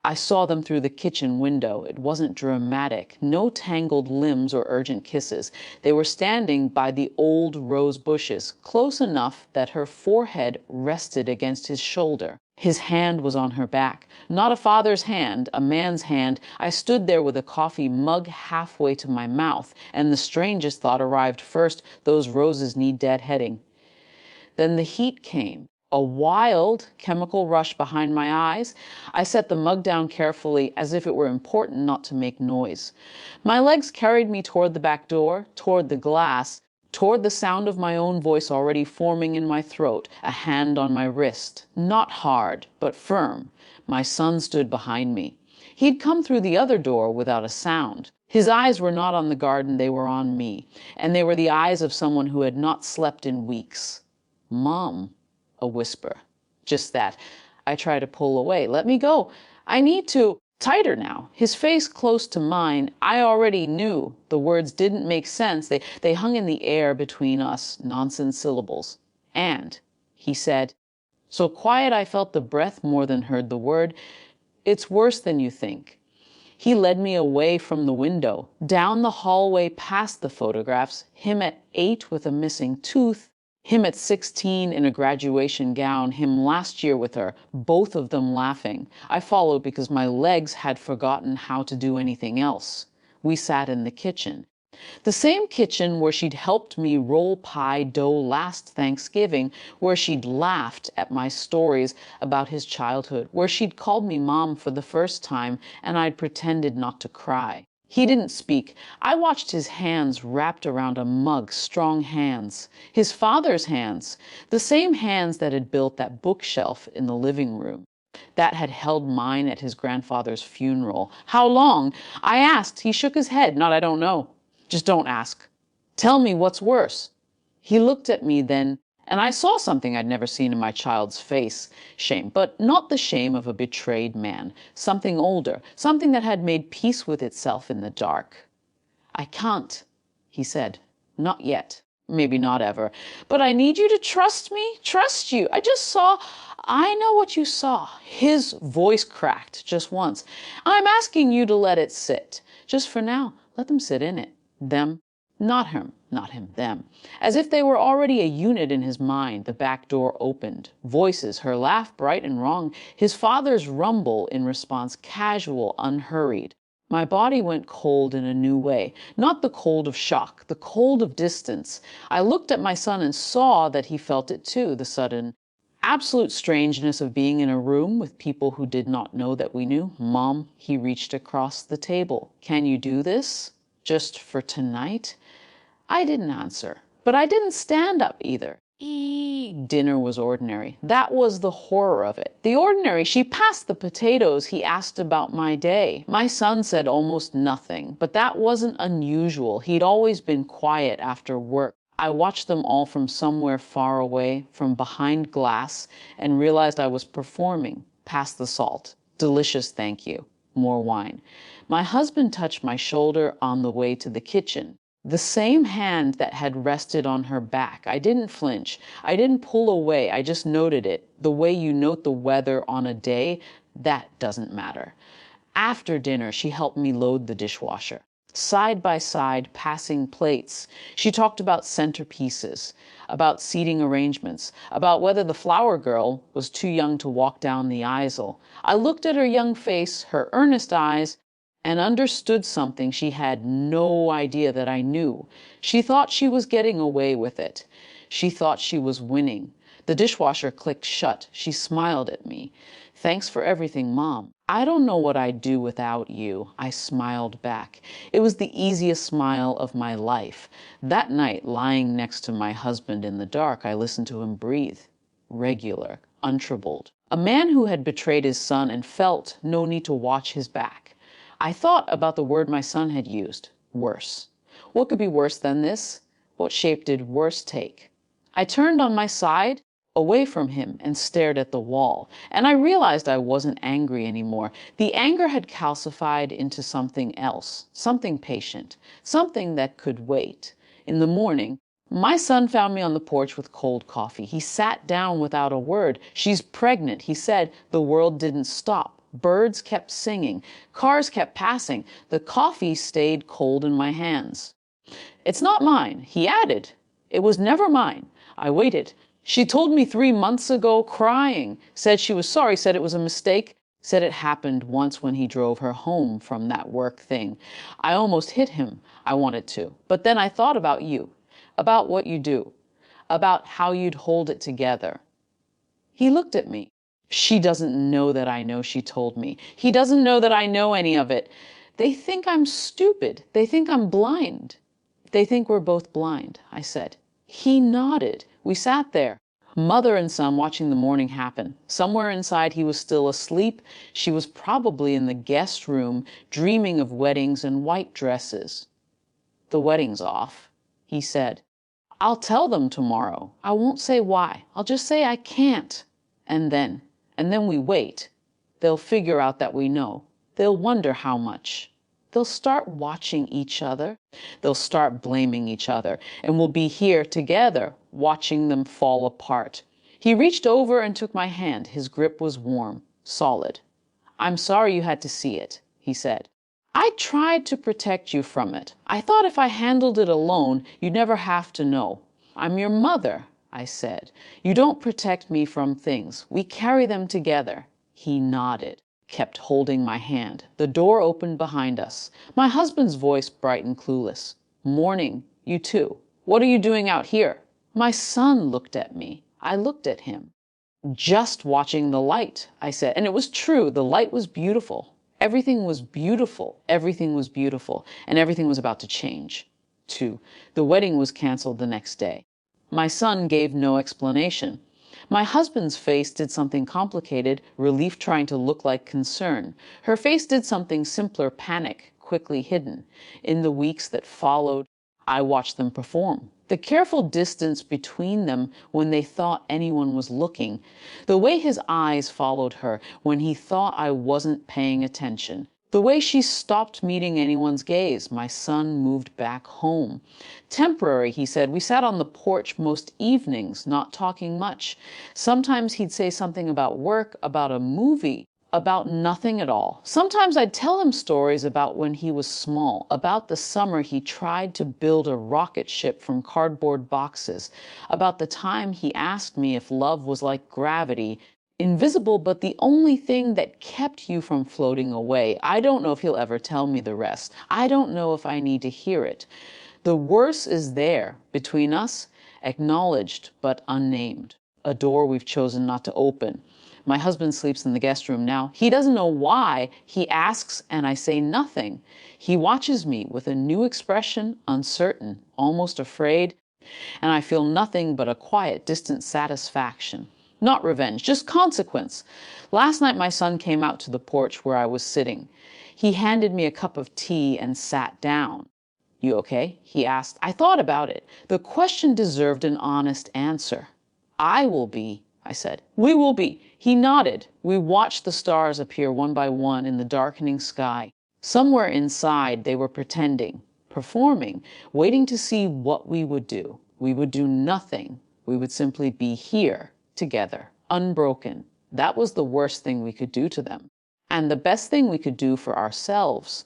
I saw them through the kitchen window. It wasn't dramatic. No tangled limbs or urgent kisses. They were standing by the old rose bushes, close enough that her forehead rested against his shoulder. His hand was on her back. Not a father's hand, a man's hand. I stood there with a coffee mug halfway to my mouth, and the strangest thought arrived first: those roses need deadheading. Then the heat came. A wild chemical rush behind my eyes. I set the mug down carefully, as if it were important not to make noise. My legs carried me toward the back door, toward the glass, toward the sound of my own voice already forming in my throat, a hand on my wrist, not hard, but firm. My son stood behind me. He'd come through the other door without a sound. His eyes were not on the garden, they were on me, and they were the eyes of someone who had not slept in weeks. "Mom," a whisper. Just that. I tried to pull away. "Let me go. I need to." Tighter now, his face close to mine. I already knew the words didn't make sense. They hung in the air between us, nonsense syllables. "And," he said, so quiet I felt the breath more than heard the word, "it's worse than you think." He led me away from the window, down the hallway past the photographs, him at 8 with a missing tooth, him at 16 in a graduation gown, him last year with her, both of them laughing. I followed because my legs had forgotten how to do anything else. We sat in the kitchen. The same kitchen where she'd helped me roll pie dough last Thanksgiving, where she'd laughed at my stories about his childhood, where she'd called me Mom for the first time and I'd pretended not to cry. He didn't speak. I watched his hands wrapped around a mug, strong hands. His father's hands, the same hands that had built that bookshelf in the living room, that had held mine at his grandfather's funeral. "How long?" I asked. He shook his head. "Not, I don't know." "Just don't ask. Tell me what's worse." He looked at me then, and I saw something I'd never seen in my child's face. Shame, but not the shame of a betrayed man. Something older, something that had made peace with itself in the dark. "I can't," he said. "Not yet. Maybe not ever. But I need you to trust me. Trust you. I know what you saw." His voice cracked just once. "I'm asking you to let it sit. Just for now, let them sit in it. Them. Not him, them. As if they were already a unit in his mind, the back door opened. Voices, her laugh bright and wrong, his father's rumble in response, casual, unhurried. My body went cold in a new way. Not the cold of shock, the cold of distance. I looked at my son and saw that he felt it too, the sudden, absolute strangeness of being in a room with people who did not know that we knew. "Mom," he reached across the table. "Can you do this? Just for tonight?" I didn't answer, but I didn't stand up either. Dinner was ordinary. That was the horror of it. The ordinary. She passed the potatoes. He asked about my day. My son said almost nothing, but that wasn't unusual. He'd always been quiet after work. I watched them all from somewhere far away, from behind glass, and realized I was performing. Pass the salt. Delicious, thank you. More wine. My husband touched my shoulder on the way to the kitchen. The same hand that had rested on her back. I didn't flinch. I didn't pull away. I just noted it. The way you note the weather on a day, that doesn't matter. After dinner, she helped me load the dishwasher. Side by side, passing plates. She talked about centerpieces, about seating arrangements, about whether the flower girl was too young to walk down the aisle. I looked at her young face, her earnest eyes, and understood something she had no idea that I knew. She thought she was getting away with it. She thought she was winning. The dishwasher clicked shut. She smiled at me. "Thanks for everything, Mom." "I don't know what I'd do without you," I smiled back. It was the easiest smile of my life. That night, lying next to my husband in the dark, I listened to him breathe. Regular, untroubled. A man who had betrayed his son and felt no need to watch his back. I thought about the word my son had used. Worse. What could be worse than this? What shape did worse take? I turned on my side, away from him, and stared at the wall. And I realized I wasn't angry anymore. The anger had calcified into something else, something patient, something that could wait. In the morning, my son found me on the porch with cold coffee. He sat down without a word. "She's pregnant," he said. The world didn't stop. Birds kept singing. Cars kept passing. The coffee stayed cold in my hands. "It's not mine," he added. "It was never mine." I waited. "She told me 3 months ago, crying. Said she was sorry, said it was a mistake. Said it happened once when he drove her home from that work thing. I almost hit him. I wanted to. But then I thought about you, about what you do, about how you'd hold it together." He looked at me. "She doesn't know that I know," she told me. "He doesn't know that I know any of it. They think I'm stupid. They think I'm blind." "They think we're both blind," I said. He nodded. We sat there, mother and son, watching the morning happen. Somewhere inside he was still asleep. She was probably in the guest room, dreaming of weddings and white dresses. "The wedding's off," he said. "I'll tell them tomorrow. I won't say why. I'll just say I can't. And then we wait. They'll figure out that we know. They'll wonder how much. They'll start watching each other. They'll start blaming each other. And we'll be here together, watching them fall apart." He reached over and took my hand. His grip was warm, solid. "I'm sorry you had to see it," he said. "I tried to protect you from it. I thought if I handled it alone, you'd never have to know. I'm your mother," I said. "You don't protect me from things. We carry them together." He nodded, kept holding my hand. The door opened behind us. My husband's voice bright and clueless. "Morning, you too. What are you doing out here?" My son looked at me. I looked at him. "Just watching the light," I said. And it was true. The light was beautiful. Everything was beautiful. Everything was beautiful. And everything was about to change. 2. The wedding was canceled the next day. My son gave no explanation. My husband's face did something complicated, relief trying to look like concern. Her face did something simpler, panic, quickly hidden. In the weeks that followed, I watched them perform. The careful distance between them when they thought anyone was looking. The way his eyes followed her when he thought I wasn't paying attention. The way she stopped meeting anyone's gaze. My son moved back home. Temporary, he said. We sat on the porch most evenings, not talking much. Sometimes he'd say something about work, about a movie, about nothing at all. Sometimes I'd tell him stories about when he was small, about the summer he tried to build a rocket ship from cardboard boxes, about the time he asked me if love was like gravity, invisible, but the only thing that kept you from floating away. I don't know if he'll ever tell me the rest. I don't know if I need to hear it. The worst is there, between us, acknowledged but unnamed. A door we've chosen not to open. My husband sleeps in the guest room now. He doesn't know why. He asks and I say nothing. He watches me with a new expression, uncertain, almost afraid, and I feel nothing but a quiet, distant satisfaction. Not revenge, just consequence. Last night my son came out to the porch where I was sitting. He handed me a cup of tea and sat down. "You okay?" he asked. I thought about it. The question deserved an honest answer. "I will be," I said. "We will be." He nodded. We watched the stars appear one by one in the darkening sky. Somewhere inside they were pretending, performing, waiting to see what we would do. We would do nothing. We would simply be here, together, unbroken. That was the worst thing we could do to them. And the best thing we could do for ourselves.